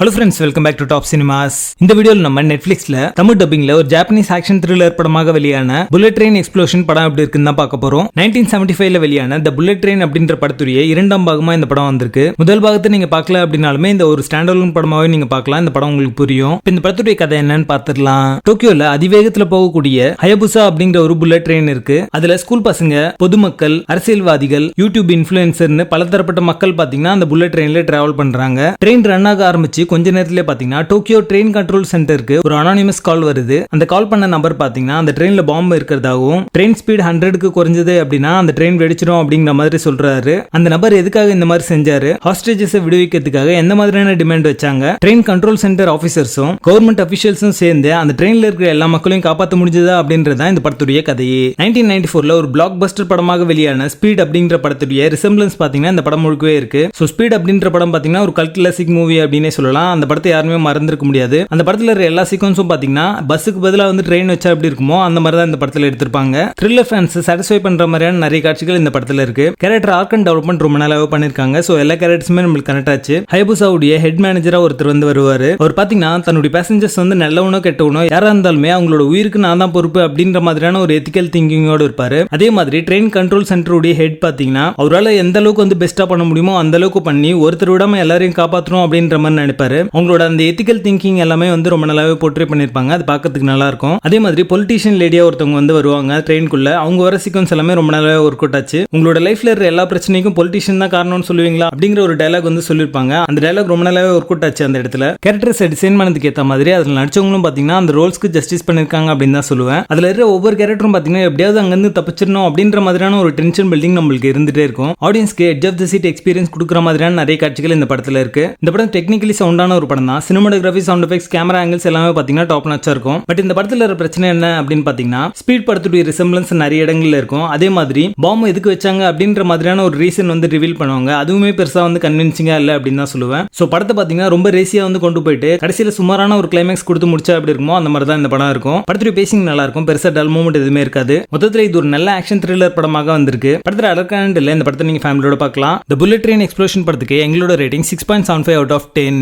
Hello friends, welcome back to top cinemas. இந்த வீடியோவில் நம்ம நெட்ஃபிளிக்ஸ்ல தமிழ் டப்பிங்ல ஒரு ஜாப்பனீஸ் ஆக்ஷன் த்ரில்லர் படமாக வெளியான புல்லட் ட்ரெயின் எக்ஸ்ப்ளோஷன் படம் எப்படி இருக்குன்னு தான் பார்க்க போறோம். 1975ல வெளியான த புல்லட் ட்ரெயின் அப்படின்ற படத்துடைய இரண்டாம் பாகமா இந்த படம் வந்திருக்கு. முதல் பாகத்தை நீங்க பார்க்கல அப்படின்னாலுமே இந்த ஒரு ஸ்டாண்ட் அலோன் படமாவே நீங்க பார்க்கலாம். இந்த படம் உங்களுக்கு புரியும். இந்த படத்துடைய கதை என்னன்னு பார்த்துடலாம். டோக்கியோல அதிவேகத்துல போகக்கூடிய ஹயபுசா அப்படிங்கிற ஒரு புல்லட் ட்ரெயின் இருக்கு. அதுல ஸ்கூல் பசங்க, பொதுமக்கள், அரசியல்வாதிகள், யூடியூப் இன்ஃபுளுசர்னு பலதரப்பட்ட மக்கள் பாத்தீங்கன்னா அந்த புல்லட் ட்ரெயின்ல டிராவல் பண்றாங்க. ட்ரெயின் ரன் ஆக ஆரம்பிச்சு கொஞ்ச நேரத்திலே பாத்தீங்கன்னா டோக்கியோ ட்ரெயின் கண்ட்ரோல் சென்டருக்கு ஒரு அனானிமஸ் கால் வருது. அந்த கால் பண்ண நம்பர் பாத்தீங்கன்னா அந்த ட்ரெயின்ல பாம்பு இருக்கிறதாகவும் ட்ரெயின் ஸ்பீட் 100க்கு குறைஞ்சது அப்படின்னா அந்த ட்ரெயின் வெடிச்சிடும் அப்படிங்கிற மாதிரி சொல்றாரு. அந்த நபர் எதுக்காக இந்த மாதிரி செஞ்சாரு, ஹாஸ்டேஜஸை விடுவிக்கிறதுக்காக எந்த மாதிரியான டிமாண்ட் வச்சாங்க, ட்ரெயின் கண்ட்ரோல் சென்டர் ஆபீசர்ஸும் கவர்மெண்ட் அபிஷியல்ஸும் சேர்ந்து அந்த ட்ரெயின்ல இருக்கிற எல்லா மக்களையும் காப்பாற்ற முடிஞ்சதா அப்படின்றதான் இந்த படத்துடைய கதையே. 1994ல ஒரு பிளாக் பஸ்டர் படமாக வெளியான ஸ்பீட் அப்படிங்கிற படத்துடைய ரிசம்பிளன்ஸ் பாத்தீங்கன்னா இந்த படம் முழுக்கவே இருக்கு. ஸ்பீட் அப்படின்ற படம் பாத்தீங்கன்னா ஒரு கல்ட் கிளாசிக் மூவி அப்படின்னே சொல்லலாம். அந்த படத்தை யாருமே மறந்துருக்க முடியாது. அந்த படத்துல இருக்கிற எல்லா சீக்வன்ஸும் பாத்தீங்கன்னா பஸ்ஸுக்கு பதிலா வந்து ட்ரெயின் வச்சா எப்படி இருக்குமோ அந்த மாதிரி தான் இந்த படத்துல எடுத்திருப்பாங்க. த்ரில்லர் ஃபேன்ஸ் சாட்டிஸ்ஃபை பண்ற மாதிரியான நிறைய காட்சிகள் இந்த படத்துல இருக்கு. கேரக்டர் ஆர்க் அண்ட் டெவலப்மெண்ட் ரொம்ப நல்லாவே பண்ணிருக்காங்க. சோ எல்லா கேரக்டர்ஸுமே நம்மளுக்கு கனெக்ட் ஆச்சு. ஹயபுசாவுடைய ஹெட் மேனேஜரா ஒருத்தர் வந்து வருவாரு. அவர் பாத்தீங்கன்னா தன்னுடைய பேசஞ்சர்ஸ் வந்து நல்லவனோ கெட்டவனோ யாரா இருந்தாலுமே அவங்களோட உயிருக்கு நான் தான் பொறுப்பு அப்படின்ற மாதிரியான ஒரு எத்திக்கல் திங்கிங்கோட இருப்பாரு. அதே மாதிரி ட்ரெயின் கண்ட்ரோல் சென்டருடைய ஹெட் பாத்தீங்கன்னா அவரால் எந்த அளவுக்கு வந்து பெஸ்டா பண்ண முடியுமோ அந்த அளவுக்கு பண்ணி ஒருத்தர் விடாம எல்லாரையும் காப்பாற்றணும் அப்படின்ற மாதிரி நினைப்பாரு. அவங்களோட அந்த எத்திக்கல் திங்கிங் எல்லாமே வந்து ரொம்ப நல்லாவே போர்ட்ரே பண்ணிருப்பாங்க. அது பார்க்கிறதுக்கு நல்லா இருக்கும். அதே மாதிரி பொலிட்டீஷியன் லேடியா ஒருத்தவங்க வந்து வருவாங்க ட்ரெயின்குள்ள. அவங்க வர சீக்வன்ஸ் எல்லாமே ரொம்ப நல்லாவே ஒர்க் அவுட் ஆச்சு. உங்களோட லைஃப்ல இருக்கிற எல்லா பிரச்சனைக்கும் பொலிட்டீஷியன் தான் காரணம்னு சொல்லுவீங்களா அப்படிங்கிற ஒரு டயலாக் வந்து சொல்லிருப்பாங்க. அந்த டயலாக் ரொம்ப நல்லாவே ஒர்க் அவுட் ஆச்சு. அந்த இடத்துல கேரக்டர்ஸ் டிசைன் பண்ணதுக்கு ஏற்ற மாதிரி அதுல நடிச்சவங்களும் பாத்தீங்கன்னா அந்த ரோல்ஸ்க்கு ஜஸ்டிஸ் பண்ணிருக்காங்க அப்படின்னு தான் சொல்லுவேன். அதுல இருக்கிற ஒவ்வொரு கேரக்டரும் பாத்தீங்கன்னா எப்படியாவது அங்கிருந்து தப்பிச்சிடணும் அப்படின்ற மாதிரியான ஒரு டென்ஷன் பில்டிங் நம்மளுக்கு இருந்துட்டே இருக்கும். ஆடியன்ஸ்க்கு edge of the seat experience கொடுக்குற மாதிரியான நிறைய காட்சிகள் இந்த படத்துல இருக்கு. இந்த படம் டெக்னிக்கலி சவுண்டான ஒரு படம் தான். Cinematography, sound effects, camera angles எல்லாமே பாத்தீங்கன்னா டாப் நாச்சா இருக்கும். பட் இந்த படத்துல இருக்கிற பிரச்சனை என்ன அப்படின்னு பாத்தீங்கன்னா ஸ்பீட் படத்துடைய ரிசம்பிளன்ஸ் நிறைய இடங்கள்ல இருக்கும். அதே மாதிரி பாம்பு எதுக்கு வச்சாங்க அப்படின்ற மாதிரியான ஒரு ரீசன் வந்து ரிவீல் பண்ணுவாங்க. அதுவுமே பெருசா வந்து கன்வின்சிங்கா இல்ல அப்படின்னு தான் சொல்லுவேன். சோ படத்தை பாத்தீங்கன்னா ரொம்ப ரேசியா வந்து கொண்டு போயிட்டு கடைசியில சுமாரான ஒரு கிளைமேக்ஸ் கொடுத்து முடிச்சா எப்படி இருக்குமோ அந்த மாதிரி தான் இந்த படம் இருக்கும். படத்துடைய பேசிங் நல்லா இருக்கும். பெருசா டல் மூமெண்ட் எதுவுமே இருக்காது. மொத்தத்துல இது ஒரு நல்ல ஆக்ஷன் த்ரில்லர் படமாக வந்திருக்கு. படத்துல அடர்காண்ட் இல்ல. இந்த படத்தை நீங்க ஃபேமிலியோட பார்க்கலாம். தி புல்லட் ட்ரெயின் எக்ஸ்ப்ளோஷன் படத்துக்கு எங்களோட ரேட்டிங் 6.75 out of 10.